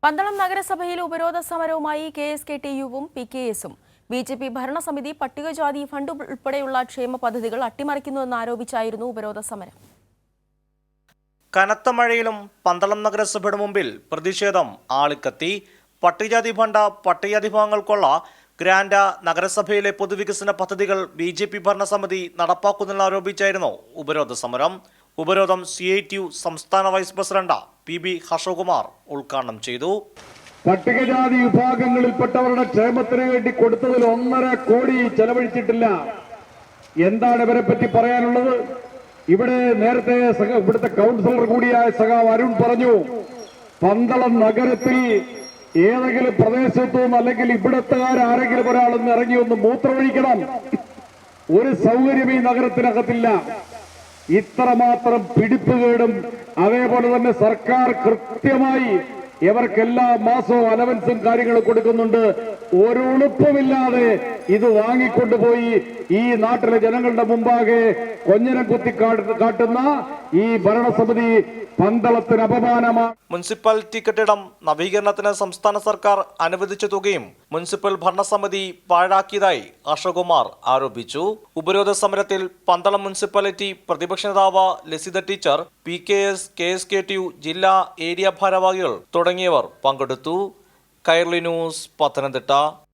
പന്തളം നഗരസഭയിൽ ഉപരോധ സമരവുമായി KSKTU-വും PKS-ഉം BJP ഭരണസമിതി പട്ടികജാതി ഫണ്ട് ഉൾപ്പെടെയുള്ള ക്ഷേമ പദ്ധതികൾ അട്ടിമറിക്കുന്നുവെന്ന് ആരോപിച്ചായിരുന്നു ഉപരോധ സമരം. കനത്ത മഴയിലും പന്തളം നഗരസഭയുടെ മുമ്പിൽ പ്രതിഷേധം ആളിക്കത്തി. പട്ടികജാതി ഫണ്ട് പട്ടികജാതി വിഭാഗങ്ങൾക്കുള്ള ഗ്രാന്റ് നഗരസഭയിലെ പൊതുവികസന പദ്ധതികൾ BJP ഭരണസമിതി നടപ്പാക്കുന്നെന്ന് ആരോപിച്ചായിരുന്നു ഉപരോധ സമരം. ഉപരോധം CITU സംസ്ഥാന വൈസ് പ്രസിഡന്റ് PB ഹർഷകുമാർ ഉദ്ഘാടനം ചെയ്തു. പട്ടികജാതി വിഭാഗങ്ങളിൽപ്പെട്ടവരുടെ ക്ഷേമത്തിന് വേണ്ടി കൊടുത്തതിൽ 1.5 കോടി ചെലവഴിച്ചിട്ടില്ല. എന്താണ് ഇവരെ പറ്റി പറയാനുള്ളത്? ഇവിടെ നേരത്തെ ഇവിടുത്തെ കൗൺസിലർ കൂടിയായ സഖാവ് അരുൺ പറഞ്ഞു, പന്തളം നഗരത്തിൽ ഏതെങ്കിലും പ്രദേശത്തു നിന്ന് അല്ലെങ്കിൽ ഇവിടത്തുകാരെങ്കിലും ഒരാളൊന്ന് ഇറങ്ങി ഒന്ന് മൂത്രമൊഴിക്കണം. ഒരു സൗകര്യം ഈ നഗരത്തിനകത്തില്ല. ഇത്രമാത്രം പിടിപ്പുകേടും അതേപോലെ തന്നെ സർക്കാർ കൃത്യമായി ഇവർക്ക് എല്ലാ മാസവും അലവൻസും കാര്യങ്ങളും കൊടുക്കുന്നുണ്ട്. ഒരു ഉളുപ്പുമില്ലാതെ ഇത് വാങ്ങിക്കൊണ്ടുപോയി ഈ നാട്ടിലെ ജനങ്ങളുടെ മുമ്പാകെ കൊഞ്ഞനം കുത്തി കാട്ടുന്ന ഈ ഭരണസമിതി പന്തളത്തിന് അപമാനമാണ്. മുനിസിപ്പാലിറ്റി കെട്ടിടം നവീകരണത്തിന് സംസ്ഥാന സർക്കാർ അനുവദിച്ച തുകയും മുനിസിപ്പൽ ഭരണസമിതി പാഴാക്കിയതായി അശോകുമാർ ആരോപിച്ചു. ഉപരോധ സമരത്തിൽ പന്തളം മുനിസിപ്പാലിറ്റി പ്രതിപക്ഷ നേതാവ് ലസിത ടീച്ചർ, PKS, KSKTU ജില്ലാ ഏരിയ ഭാരവാഹികൾ തുടങ്ങിയവർ പങ്കെടുത്തു. കൈരളി ന്യൂസ്, പത്തനംതിട്ട.